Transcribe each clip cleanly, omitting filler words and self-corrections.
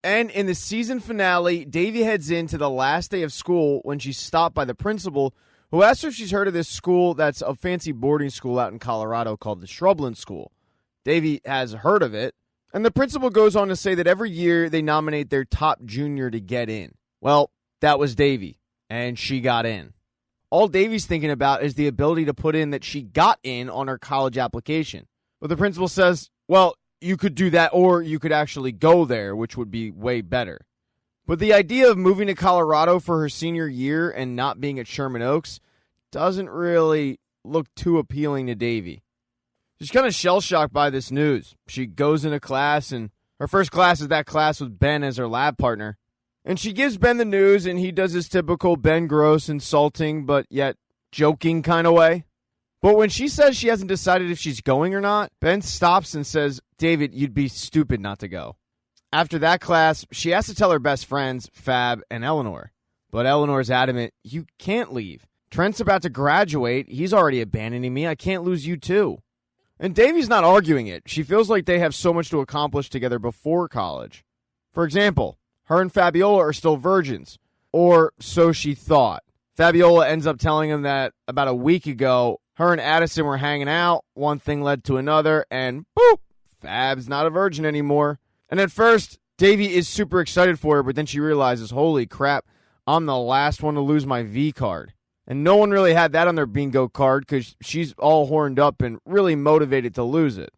And in the season finale, Davy heads into the last day of school when she's stopped by the principal, who asks her if she's heard of this school that's a fancy boarding school out in Colorado called the Shrubland School. Davy has heard of it, and the principal goes on to say that every year they nominate their top junior to get in. Well, that was Davy, and she got in. All Davy's thinking about is the ability to put in that she got in on her college application. But the principal says, well, you could do that, or you could actually go there, which would be way better. But the idea of moving to Colorado for her senior year and not being at Sherman Oaks doesn't really look too appealing to Davy. She's kind of shell-shocked by this news. She goes into class, and her first class is that class with Ben as her lab partner. And she gives Ben the news, and he does his typical Ben Gross, insulting, but yet joking kind of way. But when she says she hasn't decided if she's going or not, Ben stops and says, David, you'd be stupid not to go. After that class, she has to tell her best friends, Fab and Eleanor. But Eleanor's adamant, you can't leave. Trent's about to graduate. He's already abandoning me. I can't lose you too. And Davy's not arguing it. She feels like they have so much to accomplish together before college. For example, her and Fabiola are still virgins. Or so she thought. Fabiola ends up telling him that about a week ago, her and Addison were hanging out, one thing led to another, and boop, Fab's not a virgin anymore. And at first, Davy is super excited for her, but then she realizes, holy crap, I'm the last one to lose my V card. And no one really had that on their bingo card because she's all horned up and really motivated to lose it.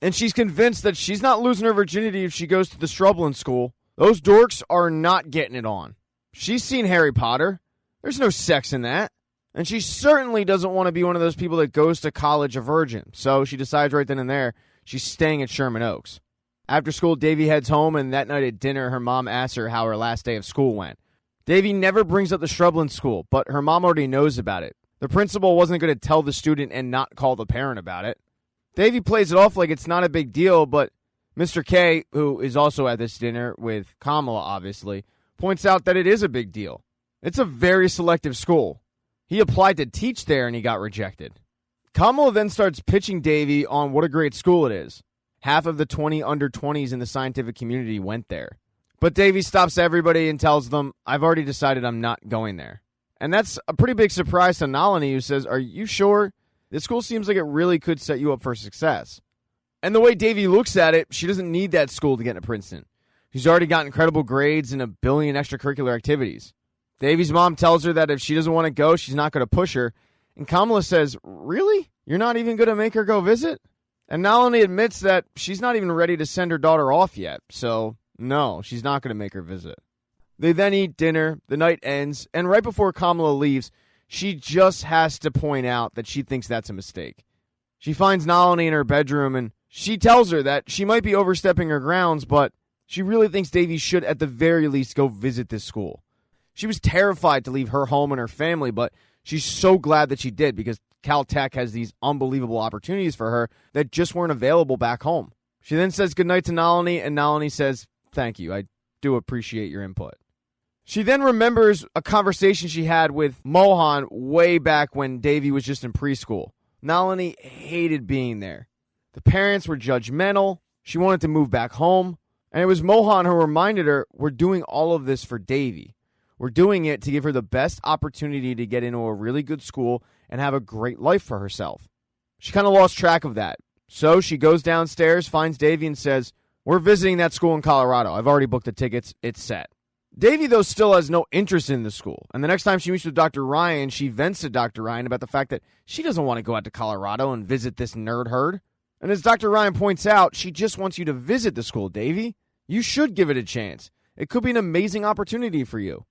And she's convinced that she's not losing her virginity if she goes to the Shrubland School. Those dorks are not getting it on. She's seen Harry Potter. There's no sex in that. And she certainly doesn't want to be one of those people that goes to college a virgin. So she decides right then and there she's staying at Sherman Oaks. After school, Davy heads home, and that night at dinner, her mom asks her how her last day of school went. Davy never brings up the Shrubland School, but her mom already knows about it. The principal wasn't going to tell the student and not call the parent about it. Davy plays it off like it's not a big deal, but Mr. K, who is also at this dinner with Kamala, obviously, points out that it is a big deal. It's a very selective school. He applied to teach there and he got rejected. Kamala then starts pitching Davy on what a great school it is. Half of the 20 under 20s in the scientific community went there. But Davy stops everybody and tells them, I've already decided I'm not going there. And that's a pretty big surprise to Nalini, who says, are you sure? This school seems like it really could set you up for success. And the way Davy looks at it, she doesn't need that school to get into Princeton. She's already got incredible grades and a billion extracurricular activities. Davy's mom tells her that if she doesn't want to go, she's not going to push her. And Kamala says, really? You're not even going to make her go visit? And Nalini admits that she's not even ready to send her daughter off yet. So, no, she's not going to make her visit. They then eat dinner, the night ends, and right before Kamala leaves, she just has to point out that she thinks that's a mistake. She finds Nalini in her bedroom, and she tells her that she might be overstepping her grounds, but she really thinks Davy should at the very least go visit this school. She was terrified to leave her home and her family, but she's so glad that she did because Caltech has these unbelievable opportunities for her that just weren't available back home. She then says goodnight to Nalini, and Nalini says, thank you, I do appreciate your input. She then remembers a conversation she had with Mohan way back when Davy was just in preschool. Nalini hated being there. The parents were judgmental. She wanted to move back home. And it was Mohan who reminded her, we're doing all of this for Davy. We're doing it to give her the best opportunity to get into a really good school and have a great life for herself. She kind of lost track of that. So she goes downstairs, finds Davy, and says, we're visiting that school in Colorado. I've already booked the tickets. It's set. Davy, though, still has no interest in the school. And the next time she meets with Dr. Ryan, she vents to Dr. Ryan about the fact that she doesn't want to go out to Colorado and visit this nerd herd. And as Dr. Ryan points out, she just wants you to visit the school, Davy. You should give it a chance. It could be an amazing opportunity for you.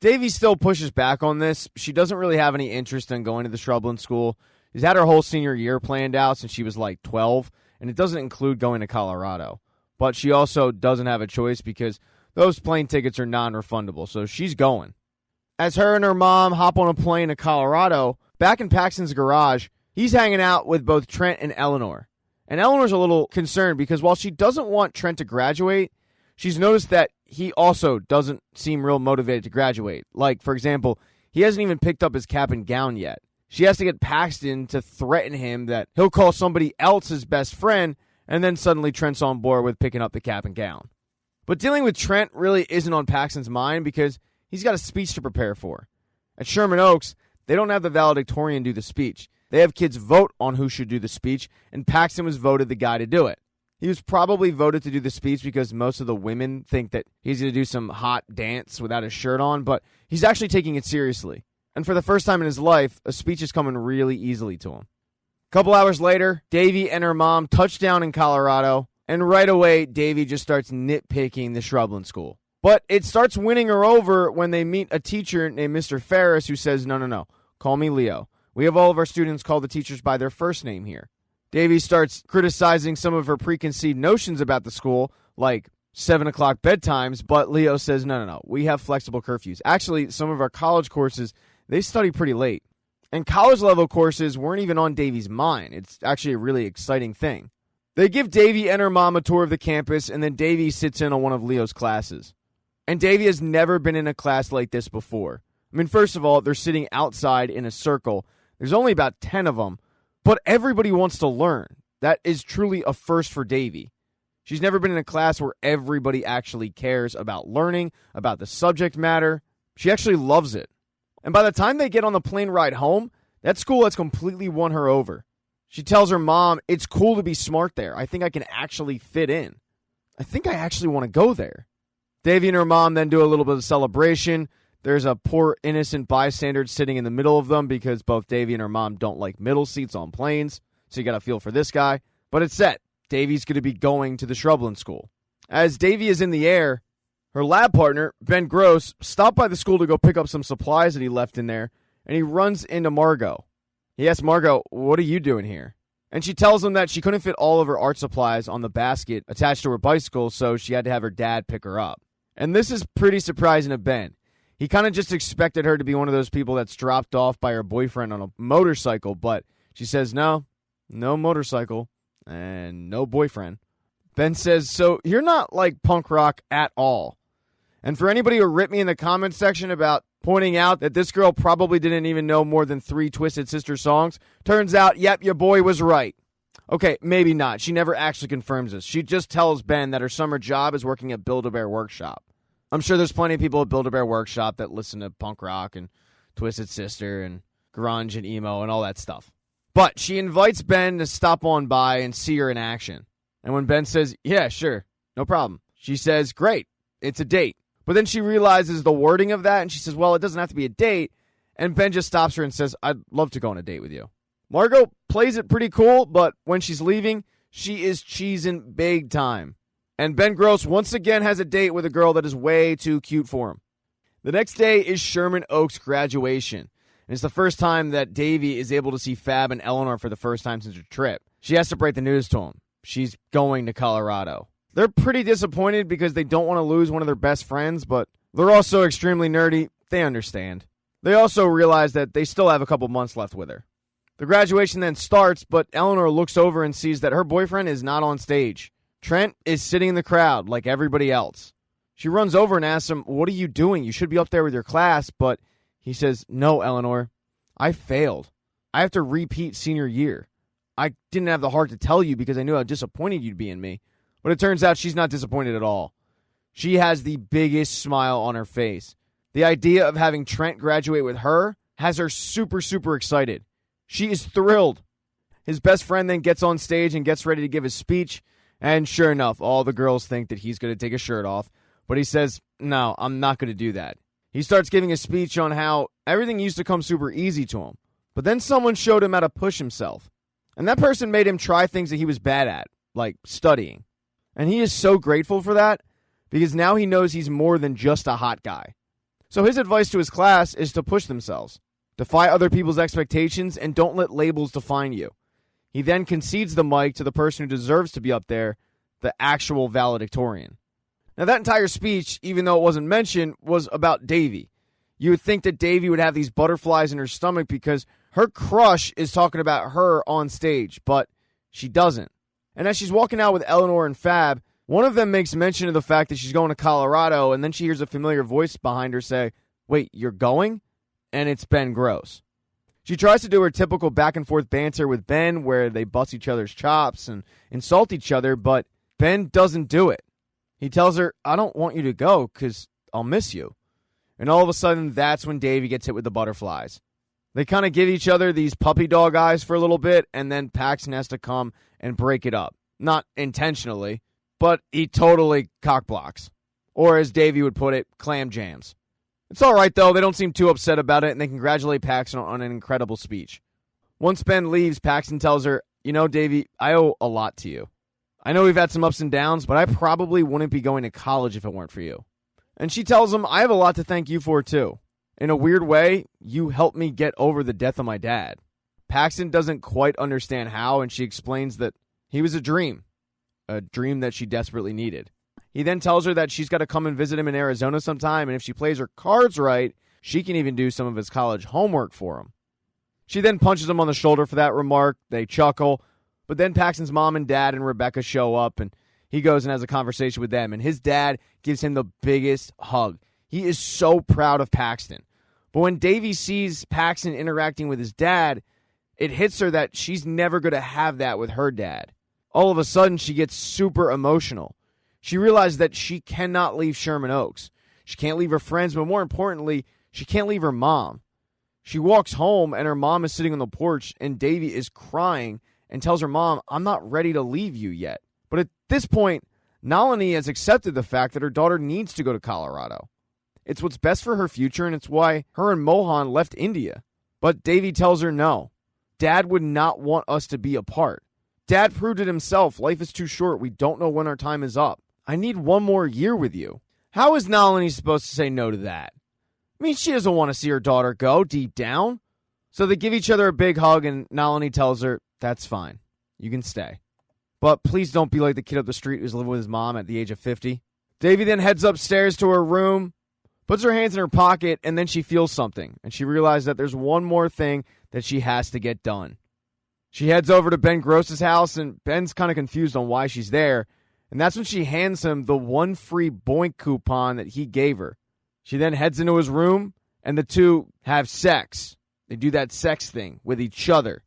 Davy still pushes back on this. She doesn't really have any interest in going to the Shrubland School. She's had her whole senior year planned out since she was like 12, and it doesn't include going to Colorado. But she also doesn't have a choice because those plane tickets are non-refundable, so she's going. As her and her mom hop on a plane to Colorado, back in Paxton's garage, he's hanging out with both Trent and Eleanor. And Eleanor's a little concerned because while she doesn't want Trent to graduate, she's noticed that he also doesn't seem real motivated to graduate. Like, for example, he hasn't even picked up his cap and gown yet. She has to get Paxton to threaten him that he'll call somebody else his best friend, and then suddenly Trent's on board with picking up the cap and gown. But dealing with Trent really isn't on Paxton's mind because he's got a speech to prepare for. At Sherman Oaks, they don't have the valedictorian do the speech. They have kids vote on who should do the speech, and Paxton was voted the guy to do it. He was probably voted to do the speech because most of the women think that he's going to do some hot dance without his shirt on, but he's actually taking it seriously. And for the first time in his life, a speech is coming really easily to him. A couple hours later, Davy and her mom touch down in Colorado, and right away, Davy just starts nitpicking the Shrubland School. But it starts winning her over when they meet a teacher named Mr. Ferris who says, no, call me Leo. We have all of our students call the teachers by their first name here. Davy starts criticizing some of her preconceived notions about the school, like 7 o'clock bedtimes, but Leo says, no, we have flexible curfews. Actually, some of our college courses, they study pretty late. And college-level courses weren't even on Davy's mind. It's actually a really exciting thing. They give Davy and her mom a tour of the campus, and then Davy sits in on one of Leo's classes. And Davy has never been in a class like this before. I mean, first of all, they're sitting outside in a circle. There's only about 10 of them, but everybody wants to learn. That is truly a first for Davy. She's never been in a class where everybody actually cares about learning, about the subject matter. She actually loves it. And by the time they get on the plane ride home, that school has completely won her over. She tells her mom, it's cool to be smart there. I think I can actually fit in. I think I actually want to go there. Davy and her mom then do a little bit of celebration. There's a poor innocent bystander sitting in the middle of them because both Davy and her mom don't like middle seats on planes. So you got to feel for this guy. But it's set. Davy's going to be going to the Shrubland School. As Davy is in the air, her lab partner, Ben Gross, stopped by the school to go pick up some supplies that he left in there, and he runs into Margot. He asks Margot, what are you doing here? And she tells him that she couldn't fit all of her art supplies on the basket attached to her bicycle, so she had to have her dad pick her up. And this is pretty surprising to Ben. He kind of just expected her to be one of those people that's dropped off by her boyfriend on a motorcycle, but she says no motorcycle, and no boyfriend. Ben says, so you're not like punk rock at all. And for anybody who ripped me in the comments section about pointing out that this girl probably didn't even know more than 3 Twisted Sister songs, turns out, yep, your boy was right. Okay, maybe not. She never actually confirms this. She just tells Ben that her summer job is working at Build-A-Bear Workshop. I'm sure there's plenty of people at Build-A-Bear Workshop that listen to punk rock and Twisted Sister and grunge and emo and all that stuff. But she invites Ben to stop on by and see her in action. And when Ben says, yeah, sure, no problem, she says, great, it's a date. But then she realizes the wording of that, and she says, well, it doesn't have to be a date. And Ben just stops her and says, I'd love to go on a date with you. Margot plays it pretty cool, but when she's leaving, she is cheesing big time. And Ben Gross once again has a date with a girl that is way too cute for him. The next day is Sherman Oaks graduation. And it's the first time that Davy is able to see Fab and Eleanor for the first time since her trip. She has to break the news to him. She's going to Colorado. They're pretty disappointed because they don't want to lose one of their best friends, but they're also extremely nerdy. They understand. They also realize that they still have a couple months left with her. The graduation then starts, but Eleanor looks over and sees that her boyfriend is not on stage. Trent is sitting in the crowd like everybody else. She runs over and asks him, what are you doing? You should be up there with your class. But he says, no, Eleanor, I failed. I have to repeat senior year. I didn't have the heart to tell you because I knew how disappointed you'd be in me. But it turns out she's not disappointed at all. She has the biggest smile on her face. The idea of having Trent graduate with her has her super, super excited. She is thrilled. His best friend then gets on stage and gets ready to give his speech. And sure enough, all the girls think that he's going to take his shirt off. But he says, no, I'm not going to do that. He starts giving a speech on how everything used to come super easy to him. But then someone showed him how to push himself. And that person made him try things that he was bad at, like studying. And he is so grateful for that because now he knows he's more than just a hot guy. So his advice to his class is to push themselves, defy other people's expectations, and don't let labels define you. He then concedes the mic to the person who deserves to be up there, the actual valedictorian. Now that entire speech, even though it wasn't mentioned, was about Davy. You would think that Davy would have these butterflies in her stomach because her crush is talking about her on stage, but she doesn't. And as she's walking out with Eleanor and Fab, one of them makes mention of the fact that she's going to Colorado, and then she hears a familiar voice behind her say, wait, you're going? And it's Ben Gross. She tries to do her typical back-and-forth banter with Ben where they bust each other's chops and insult each other, but Ben doesn't do it. He tells her, I don't want you to go because I'll miss you. And all of a sudden, that's when Davy gets hit with the butterflies. They kind of give each other these puppy dog eyes for a little bit, and then Paxton has to come and break it up. Not intentionally, but he totally cockblocks. Or as Davy would put it, clam jams. It's all right, though. They don't seem too upset about it, and they congratulate Paxton on an incredible speech. Once Ben leaves, Paxton tells her, you know, Davy, I owe a lot to you. I know we've had some ups and downs, but I probably wouldn't be going to college if it weren't for you. And she tells him, I have a lot to thank you for, too. In a weird way, you helped me get over the death of my dad. Paxton doesn't quite understand how, and she explains that he was a dream that she desperately needed. He then tells her that she's got to come and visit him in Arizona sometime, and if she plays her cards right, she can even do some of his college homework for him. She then punches him on the shoulder for that remark. They chuckle, but then Paxton's mom and dad and Rebecca show up, and he goes and has a conversation with them, and his dad gives him the biggest hug. He is so proud of Paxton. But when Davy sees Paxton interacting with his dad, it hits her that she's never going to have that with her dad. All of a sudden, she gets super emotional. She realizes that she cannot leave Sherman Oaks. She can't leave her friends, but more importantly, she can't leave her mom. She walks home, and her mom is sitting on the porch, and Davy is crying and tells her mom, I'm not ready to leave you yet. But at this point, Nalini has accepted the fact that her daughter needs to go to Colorado. It's what's best for her future, and it's why her and Mohan left India. But Davy tells her no. Dad would not want us to be apart. Dad proved it himself. Life is too short. We don't know when our time is up. I need one more year with you. How is Nalini supposed to say no to that? I mean, she doesn't want to see her daughter go deep down. So they give each other a big hug, and Nalini tells her, that's fine. You can stay. But please don't be like the kid up the street who's living with his mom at the age of 50. Davy then heads upstairs to her room, puts her hands in her pocket, and then she feels something. And she realizes that there's one more thing that she has to get done. She heads over to Ben Gross's house, and Ben's kind of confused on why she's there. And that's when she hands him the one free Boink coupon that he gave her. She then heads into his room, and the two have sex. They do that sex thing with each other.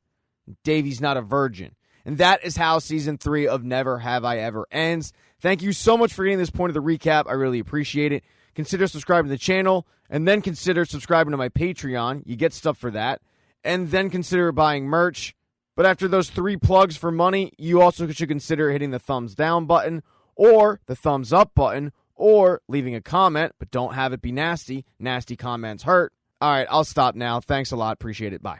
Davy's not a virgin. And that is how Season 3 of Never Have I Ever ends. Thank you so much for getting this point of the recap. I really appreciate it. Consider subscribing to the channel, and then consider subscribing to my Patreon. You get stuff for that. And then consider buying merch. But after those 3 plugs for money, you also should consider hitting the thumbs down button, or the thumbs up button, or leaving a comment, but don't have it be nasty. Nasty comments hurt. All right, I'll stop now. Thanks a lot. Appreciate it. Bye.